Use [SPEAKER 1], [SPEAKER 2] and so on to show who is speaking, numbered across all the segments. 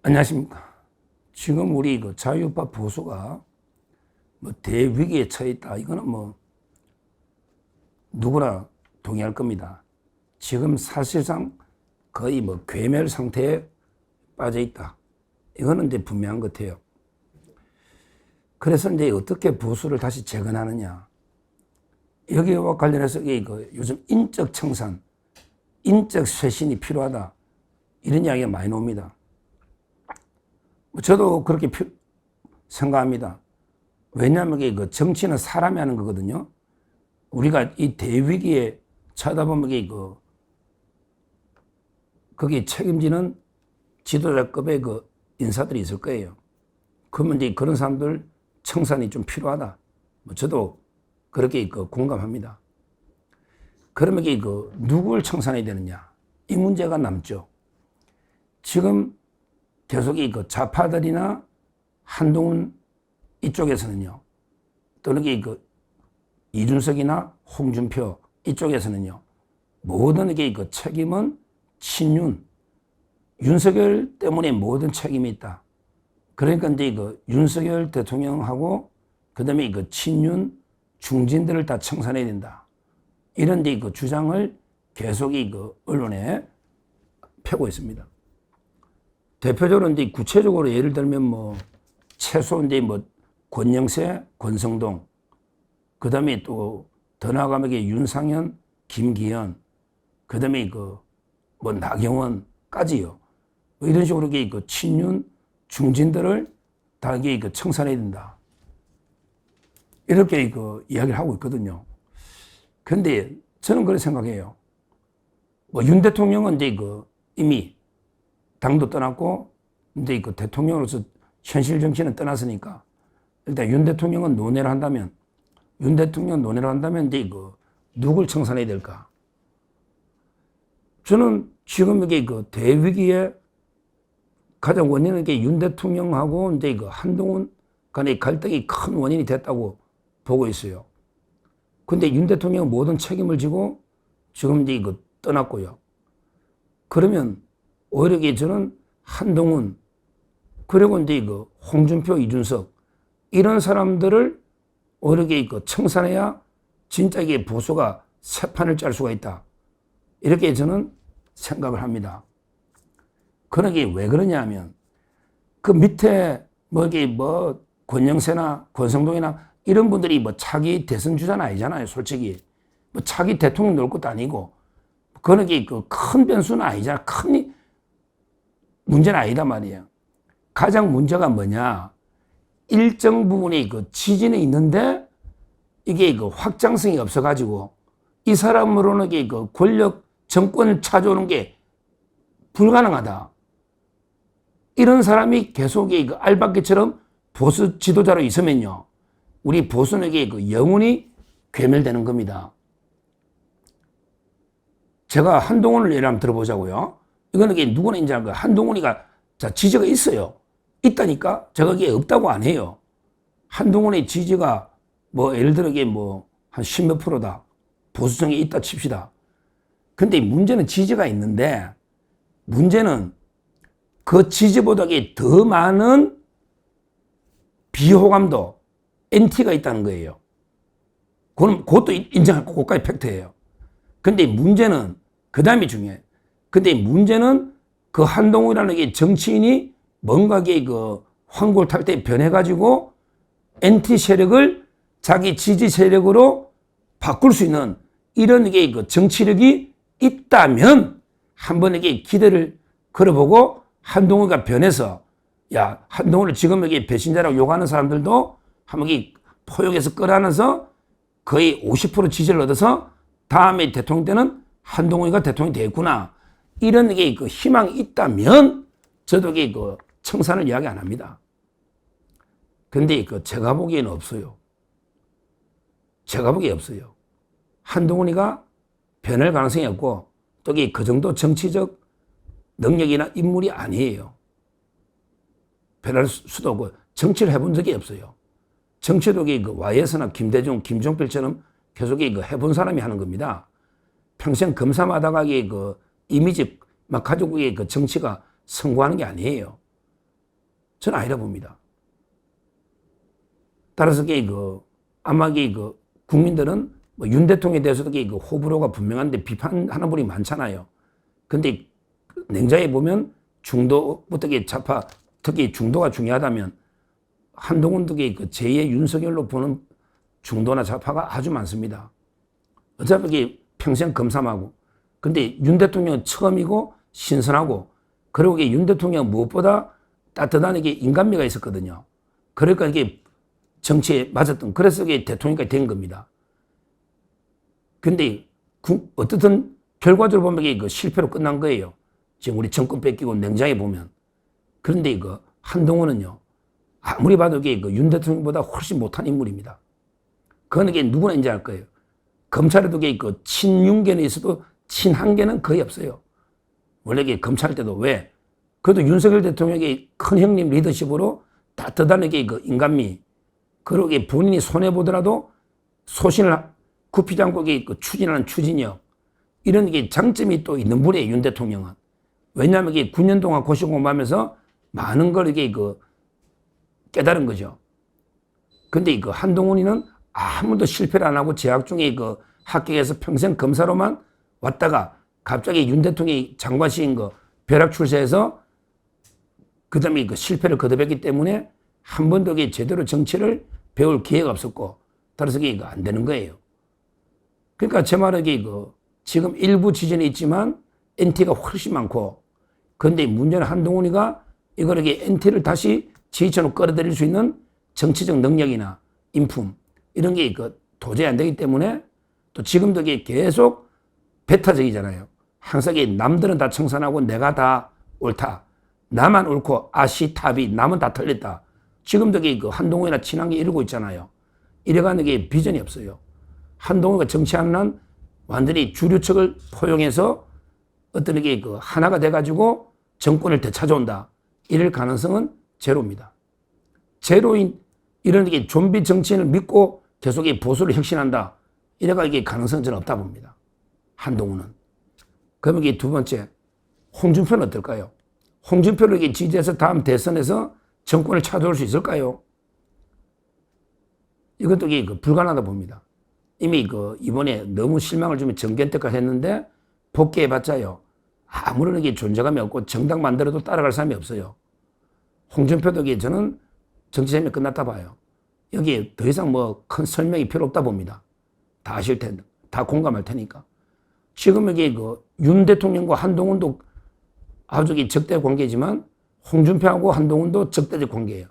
[SPEAKER 1] 안녕하십니까. 지금 우리 그 자유우파 보수가 뭐 대위기에 처해 있다. 이거는 뭐 누구나 동의할 겁니다. 지금 사실상 거의 뭐 괴멸 상태에 빠져 있다. 이거는 이제 분명한 것 같아요. 그래서 이제 어떻게 보수를 다시 재건하느냐. 여기와 관련해서 요즘 인적 청산, 인적 쇄신이 필요하다. 이런 이야기가 많이 나옵니다. 저도 그렇게 생각합니다. 왜냐하면 그 정치는 사람이 하는 거거든요. 우리가 이 대위기에 쳐다보면 거기에 책임지는 지도자급의 그 인사들이 있을 거예요. 그러면 이제 그런 사람들 청산이 좀 필요하다. 저도 그렇게 공감합니다. 그러면 누굴 청산해야 되느냐? 이 문제가 남죠. 지금 계속 좌파들이나 한동훈 이쪽에서는요, 또는 이준석이나 홍준표 이쪽에서는요, 모든 책임은 친윤, 윤석열 때문에 모든 책임이 있다. 그러니까 이제 윤석열 대통령하고 그다음에 친윤 중진들을 다 청산해야 된다. 이런 주장을 계속 언론에 펴고 있습니다. 대표적으로 이제 구체적으로 예를 들면 최소 이제 권영세, 권성동, 그 다음에 또 더 나아가면 윤상현, 김기현, 그 다음에 나경원까지요. 이런 식으로 친윤 중진들을 다 청산해야 된다. 이렇게 이야기를 하고 있거든요. 그런데 저는 그렇게 생각해요. 윤 대통령은 이제 이미 당도 떠났고, 이제 대통령으로서 현실 정치는 떠났으니까, 일단 윤 대통령은 논의를 한다면, 이제 누굴 청산해야 될까? 저는 지금 대위기에 가장 원인은 윤 대통령하고 이제 한동훈 간의 갈등이 큰 원인이 됐다고 보고 있어요. 근데 윤 대통령은 모든 책임을 지고 지금 이제 떠났고요. 그러면 오히려 저는 한동훈, 그리고 이제 홍준표, 이준석, 이런 사람들을 오히려 청산해야 진짜 보수가 새 판을 짤 수가 있다. 이렇게 저는 생각을 합니다. 그러게 왜 그러냐 하면, 그 밑에 권영세나 권성동이나 이런 분들이 차기 대선 주자는 아니잖아요, 솔직히. 차기 대통령 놓을 것도 아니고, 그런 큰 변수는 아니잖아. 큰 문제는 아니다 말이에요. 가장 문제가 뭐냐. 일정 부분의 지지는 있는데 이게 확장성이 없어가지고 이 사람으로는 권력, 정권을 찾아오는 게 불가능하다. 이런 사람이 계속 알박기처럼 보수 지도자로 있으면요, 우리 보수는 영원히 괴멸되는 겁니다. 제가 한동훈을 예를 한번 들어보자고요. 이거는 누구나 인정한 거예요. 한동훈이가 지지가 있어요. 있다니까? 제가 그게 없다고 안 해요. 한동훈의 지지가 예를 들어 한 10몇 프로다. 보수층에 있다 칩시다. 근데 문제는 지지가 있는데, 문제는 그 지지보다 더 많은 비호감도, NT가 있다는 거예요. 그것도 인정할 거, 그것까지 팩트예요. 근데 문제는, 그 다음이 중요해. 근데 문제는 그 한동훈이라는 정치인이 뭔가 환골탈태 변해가지고 NT 세력을 자기 지지 세력으로 바꿀 수 있는 이런 정치력이 있다면 한번 기대를 걸어보고, 한동훈이가 변해서, 야, 한동훈을 지금 배신자라고 욕하는 사람들도 한번 포용해서 끌어안아서 거의 50% 지지를 얻어서 다음에 대통령 때는 한동훈이가 대통령이 되겠구나. 이런 희망이 있다면 저도 청산을 이야기 안 합니다. 근데 제가 보기에는 없어요. 제가 보기에 없어요. 한동훈이가 변할 가능성이 없고, 또 그 정도 정치적 능력이나 인물이 아니에요. 변할 수도 없고, 정치를 해본 적이 없어요. 정치도 Y에서나 김대중, 김종필처럼 계속 해본 사람이 하는 겁니다. 평생 검사마다가 이미지 막 가지고 정치가 성공하는 게 아니에요. 저는 아니라 봅니다. 따라서 아마 국민들은 뭐 윤 대통령에 대해서도 호불호가 분명한데 비판하는 분이 많잖아요. 근데 냉자에 보면 중도부터 좌파, 특히 중도가 중요하다면 한동훈도 제2의 윤석열로 보는 중도나 좌파가 아주 많습니다. 어차피 평생 검삼하고. 근데 윤 대통령은 처음이고 신선하고, 그리고 윤 대통령은 무엇보다 따뜻한 인간미가 있었거든요. 그러니까 이게 정치에 맞았던, 그래서 이게 대통령까지 된 겁니다. 근데 어떻든 결과적으로 보면 이게 실패로 끝난 거예요. 지금 우리 정권 뺏기고 냉장에 보면. 그런데 한동훈은요, 아무리 봐도 윤 대통령보다 훨씬 못한 인물입니다. 그건 누구나 인지할 거예요. 검찰에도 친윤계는 있어도 친한계는 거의 없어요. 원래 검찰 때도 왜? 그래도 윤석열 대통령의 큰 형님 리더십으로 따뜻한 인간미, 그리고 본인이 손해보더라도 소신을 굽히지 않고 추진하는 추진력, 이런 장점이 또 있는 분이에요, 윤 대통령은. 왜냐하면 9년 동안 고시공부하면서 많은 걸 깨달은 거죠. 근데 한동훈이는 아무도 실패를 안 하고 재학 중에 합격해서 평생 검사로만 왔다가 갑자기 윤 대통령이 장관시킨 벼락 출세해서 그 다음에 실패를 거듭했기 때문에 한 번도 제대로 정치를 배울 기회가 없었고, 따라서 안 되는 거예요. 그러니까 제 말은 지금 일부 지진이 있지만 NT가 훨씬 많고, 그런데 문제는 한동훈이가 NT를 다시 지지층으로 끌어들일 수 있는 정치적 능력이나 인품, 이런 게 도저히 안 되기 때문에, 또 지금도 계속 배타적이잖아요. 항상 남들은 다 청산하고 내가 다 옳다. 나만 옳고 아시탑이 남은 다 틀렸다. 지금도 한동훈이나 친한 게 이러고 있잖아요. 이래가는 게 비전이 없어요. 한동훈이가 정치하는 한 완전히 주류측을 포용해서 어떤 하나가 돼가지고 정권을 되찾아온다. 이럴 가능성은 제로입니다. 제로인 이런 좀비 정치인을 믿고 계속 보수를 혁신한다. 이래가 가능성은 저는 없다 봅니다. 한동훈은. 그러면 두 번째, 홍준표는 어떨까요? 홍준표를 지지해서 다음 대선에서 정권을 찾아올 수 있을까요? 이것도 불가능하다 봅니다. 이미 이번에 너무 실망을 주면 정견택을 했는데 복귀해봤자요, 아무런 존재감이 없고 정당 만들어도 따라갈 사람이 없어요. 홍준표도 저는 정치 재미 끝났다 봐요. 여기에 더 이상 큰 설명이 필요 없다 봅니다. 다 아실 텐데, 다 공감할 테니까. 지금 윤 대통령과 한동훈도 아주 적대 관계지만 홍준표하고 한동훈도 적대적 관계예요.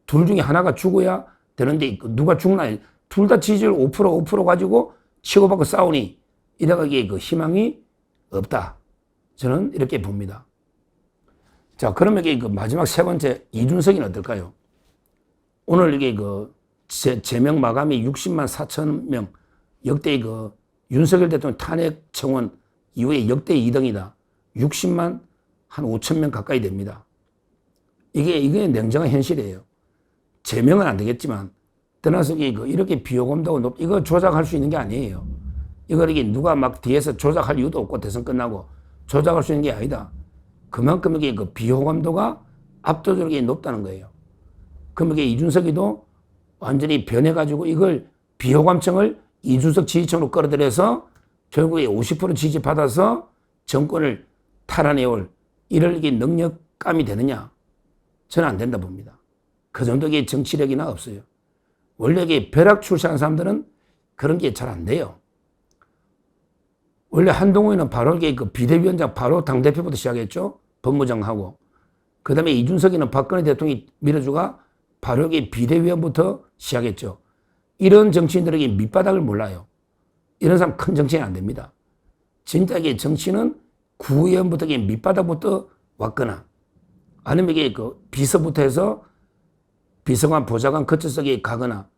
[SPEAKER 1] 둘 중에 하나가 죽어야 되는데 누가 죽나? 둘 다 지지율 5% 가지고 치고받고 싸우니 이래가 희망이 없다. 저는 이렇게 봅니다. 자, 그러면 마지막 세 번째, 이준석이는 어떨까요? 오늘 제명 마감이 60만 4천 명, 역대 윤석열 대통령 탄핵 청원 이후에 역대 2등이다. 60만 한 5천 명 가까이 됩니다. 이게 냉정한 현실이에요. 제명은 안 되겠지만, 떠나서 이렇게 비호감도가 이거 조작할 수 있는 게 아니에요. 이걸 누가 막 뒤에서 조작할 이유도 없고 대선 끝나고 조작할 수 있는 게 아니다. 그만큼 비호감도가 압도적으로 높다는 거예요. 그럼 이준석이도 완전히 변해가지고 이걸 비호감층을 이준석 지지층으로 끌어들여서 결국에 50% 지지받아서 정권을 탈환해올 이럴 능력감이 되느냐? 저는 안 된다 봅니다. 그 정도의 정치력이나 없어요. 원래 벼락 출세한 사람들은 그런 게 잘 안 돼요. 원래 한동훈은 바로 비대위원장 바로 당대표부터 시작했죠. 법무장하고. 그 다음에 이준석이는 박근혜 대통령이 밀어주가 바로 비대위원부터 시작했죠. 이런 정치인들에게 밑바닥을 몰라요. 이런 사람 큰 정치인 안 됩니다. 진짜 정치는 구의원부터 밑바닥부터 왔거나 아니면 비서부터 해서 비서관, 보좌관 거쳐서 가거나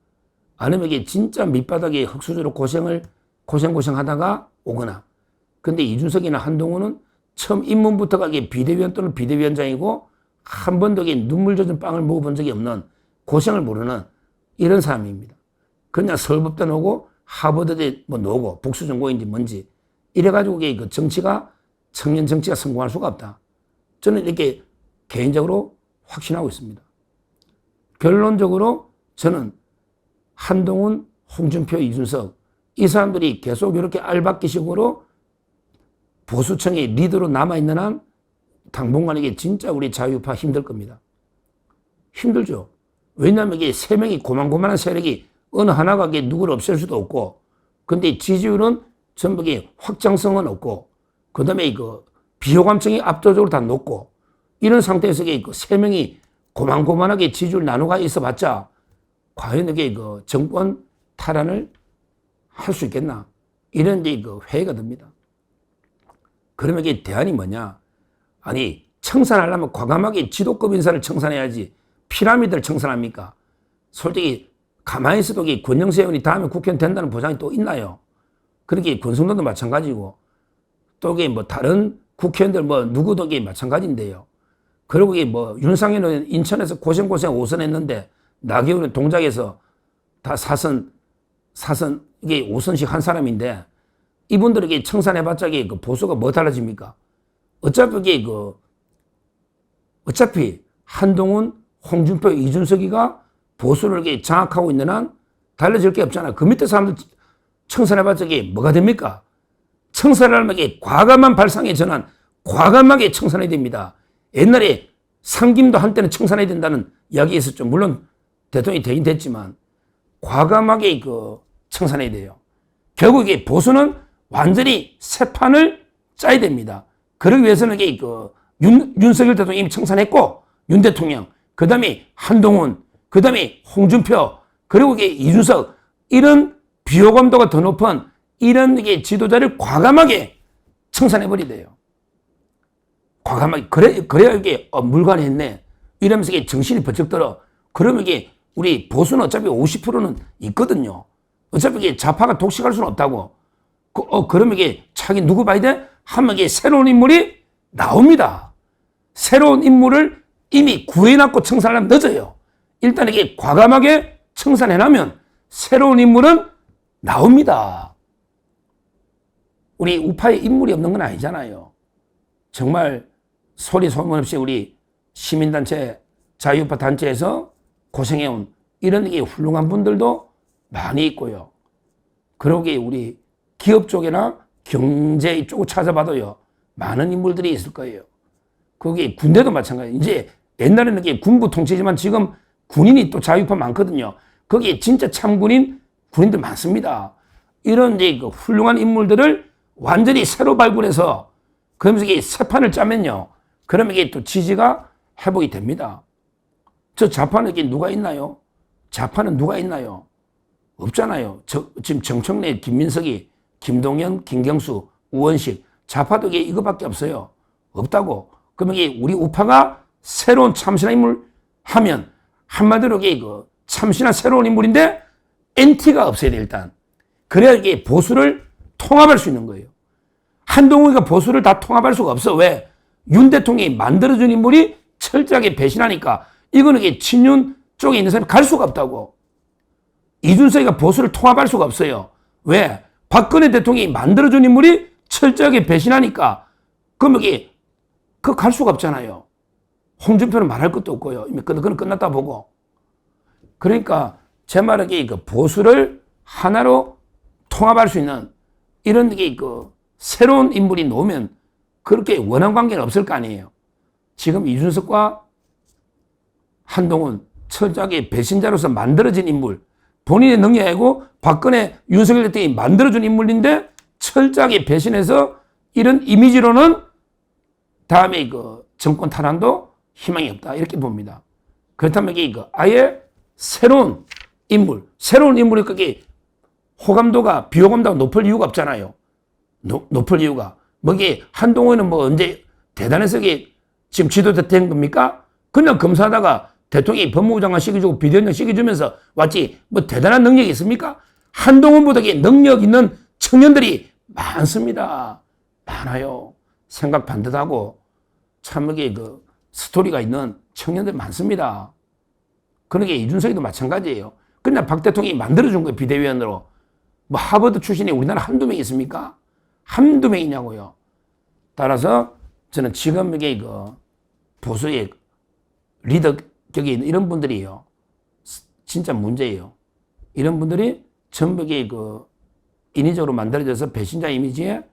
[SPEAKER 1] 아니면 진짜 밑바닥에 흙수저로 고생 하다가 오거나. 근데 이준석이나 한동훈은 처음 입문부터가 비대위원 또는 비대위원장이고 한 번도 눈물 젖은 빵을 먹어본 적이 없는 고생을 모르는 이런 사람입니다. 그냥 서울법대 나오고 하버드대 나오고 복수전공인지 뭔지 이래가지고 정치가 청년 정치가 성공할 수가 없다. 저는 이렇게 개인적으로 확신하고 있습니다. 결론적으로 저는 한동훈, 홍준표, 이준석 이 사람들이 계속 이렇게 알박기식으로 보수층의 리더로 남아있는 한 당분간에게 진짜 우리 자유파 힘들 겁니다. 힘들죠. 왜냐하면 이게 세 명이 고만고만한 세력이 어느 하나가 누구를 없앨 수도 없고, 근데 지지율은 전부 확장성은 없고, 그 다음에 비호감층이 압도적으로 다 높고, 이런 상태에서 세 명이 고만고만하게 지지율 나누가 있어봤자 과연 이게 정권 탈환을 할 수 있겠나? 이런 이제 회의가 듭니다. 그러면 이게 대안이 뭐냐? 아니, 청산하려면 과감하게 지도급 인사를 청산해야지 피라미드를 청산합니까? 솔직히 가만히 있어도 권영세 의원이 다음에 국회의원 된다는 보장이 또 있나요? 그렇게 권성동도 마찬가지고, 또 다른 국회의원들 누구도 마찬가지인데요. 그리고 윤상현은 인천에서 고생고생 5선 했는데, 나경원은 동작에서 다 4선, 이게 5선씩 한 사람인데, 이분들에게 청산해봤자 보수가 뭐 달라집니까? 어차피 한동훈, 홍준표, 이준석이가 보수를 장악하고 있는 한 달라질 게 없잖아. 그 밑에 사람들 청산해봤자 뭐가 됩니까? 청산하려면 과감한 발상의 전환, 과감하게 청산해야 됩니다. 옛날에 상김도 한때는 청산해야 된다는 이야기 있었죠. 물론 대통령이 되긴 됐지만 과감하게 청산해야 돼요. 결국 보수는 완전히 새 판을 짜야 됩니다. 그러기 위해서는 윤석열 대통령이 이미 청산했고, 윤 대통령, 그 다음에 한동훈, 그 다음에 홍준표, 그리고 이준석, 이런 비호감도가 더 높은 이런 지도자를 과감하게 청산해버려야 돼요. 과감하게. 그래야 물관했네. 이러면서 정신이 번쩍 들어. 그러면 우리 보수는 어차피 50%는 있거든요. 어차피 좌파가 독식할 수는 없다고. 그러면 자기 누구 봐야 돼? 하면 새로운 인물이 나옵니다. 새로운 인물을 이미 구해놨고 청산하려면 늦어요. 일단 과감하게 청산해놓으면 새로운 인물은 나옵니다. 우리 우파에 인물이 없는 건 아니잖아요. 정말 소리 소문 없이 우리 시민단체, 자유우파 단체에서 고생해온 이런 훌륭한 분들도 많이 있고요. 그러고 우리 기업 쪽이나 경제 이쪽을 찾아봐도요, 많은 인물들이 있을 거예요. 거기 군대도 마찬가지예요. 이제 옛날에는 군부 통치지만 지금 군인이 또 자유파 많거든요. 거기에 진짜 참군인 군인들 많습니다. 이런 훌륭한 인물들을 완전히 새로 발굴해서 그러면서 새 판을 짜면요, 그러면 또 지지가 회복이 됩니다. 저 좌파는 누가 있나요? 좌파는 누가 있나요? 없잖아요. 지금 정청래, 김민석이, 김동연, 김경수, 우원식, 좌파도 이거밖에 없어요. 없다고. 그러면 우리 우파가 새로운 참신한 인물 하면 한마디로 참신한 새로운 인물인데 NT가 없어야 돼, 일단. 그래야 보수를 통합할 수 있는 거예요. 한동훈이가 보수를 다 통합할 수가 없어. 왜? 윤 대통령이 만들어준 인물이 철저하게 배신하니까 이거는 친윤 쪽에 있는 사람이 갈 수가 없다고. 이준석이가 보수를 통합할 수가 없어요. 왜? 박근혜 대통령이 만들어준 인물이 철저하게 배신하니까 그럼 그거 갈 수가 없잖아요. 홍준표는 말할 것도 없고요. 이미 그건 끝났다 보고. 그러니까 제 말은 보수를 하나로 통합할 수 있는 이런 새로운 인물이 나오면 그렇게 원한 관계는 없을 거 아니에요. 지금 이준석과 한동훈 철저하게 배신자로서 만들어진 인물, 본인의 능력이 아니고 박근혜, 윤석열 대통령이 만들어준 인물인데 철저하게 배신해서 이런 이미지로는 다음에 정권 탈환도 희망이 없다, 이렇게 봅니다. 그렇다면 아예 새로운 인물이 그게 호감도가, 비호감도가 높을 이유가 없잖아요. 높을 이유가. 한동훈은 언제 대단해서 지금 지도자 된 겁니까? 그냥 검사하다가 대통령이 법무부 장관 시켜주고 비대위원장 시켜주면서 왔지, 대단한 능력이 있습니까? 한동훈보다 능력 있는 청년들이 많습니다. 많아요. 생각 반듯하고 참 스토리가 있는 청년들 많습니다. 그러니까 이준석이도 마찬가지예요. 그냥 박 대통령이 만들어준 거예요, 비대위원으로. 하버드 출신이 우리나라 한두 명 있습니까? 한두 명이냐고요. 따라서 저는 지금 보수의 리더격이 있는 이런 분들이요, 진짜 문제예요. 이런 분들이 전부 그 인위적으로 만들어져서 배신자 이미지에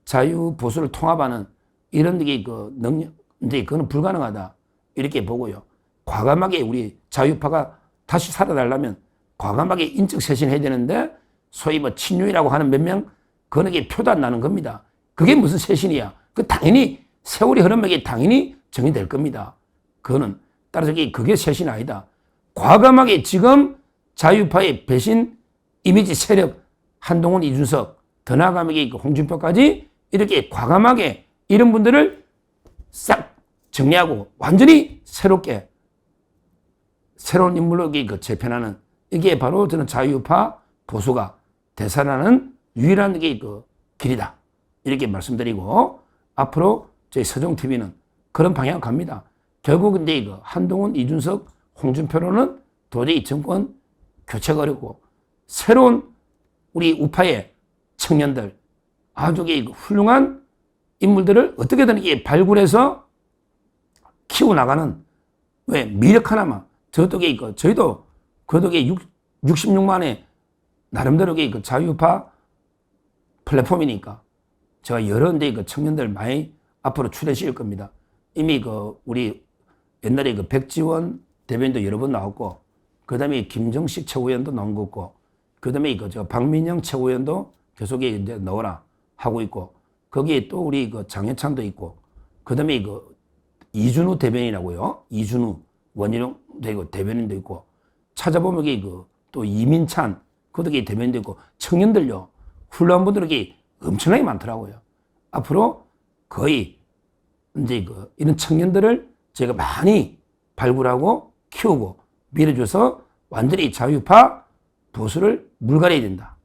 [SPEAKER 1] 자유 보수를 통합하는 이런 그 능력, 이제 그거는 불가능하다. 이렇게 보고요. 과감하게 우리 자유파가 다시 살아나려면 과감하게 인적 쇄신해야 되는데 소위 뭐 친윤이라고 하는 몇 명 그게 표도 안 나는 겁니다. 그게 무슨 쇄신이야? 그 당연히 세월이 흐르면 당연히 정의될 겁니다. 그거는 따라서 그게 쇄신 아니다. 과감하게 지금 자유파의 배신 이미지 세력 한동훈, 이준석, 더 나아가면 홍준표까지 이렇게 과감하게 이런 분들을 싹 정리하고 완전히 새롭게 새로운 인물로 재편하는 이게 바로 저는 자유파 보수가 되살아나는 유일한 그 길이다. 이렇게 말씀드리고 앞으로 저희 서정TV는 그런 방향 갑니다. 결국 근데 이거 한동훈, 이준석, 홍준표로는 도저히 정권 교체가 어렵고 새로운 우리 우파의 청년들 아주 훌륭한 인물들을 어떻게든 이게 발굴해서 키워나가는 왜 미력 하나만 저희도 그래도 66만의 나름대로 그 자유파 플랫폼이니까 제가 여러 그 청년들 많이 앞으로 출연시킬 겁니다. 이미 우리 옛날에 백지원 대변인도 여러 번 나왔고 그 다음에 김정식 최고위원도 나온 거 있고 그 다음에 박민영 최고위원도 계속 이제 나오라 하고 있고 거기에 또 우리 장해찬도 있고 그 다음에 이준우 대변인이라고요. 이준우 원희룡 대변인도 있고 찾아보면 또 이민찬 그것도 대변인도 있고 청년들요. 훌륭한 분들이 엄청나게 많더라고요. 앞으로 거의 이제 이런 청년들을 제가 많이 발굴하고 키우고 밀어줘서 완전히 자유파 보수를 물갈여야 된다.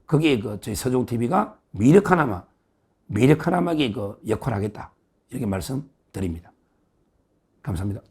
[SPEAKER 1] 거기에 저희 서정TV가 미력 하나만의 역할을 하겠다. 이렇게 말씀드립니다. 감사합니다.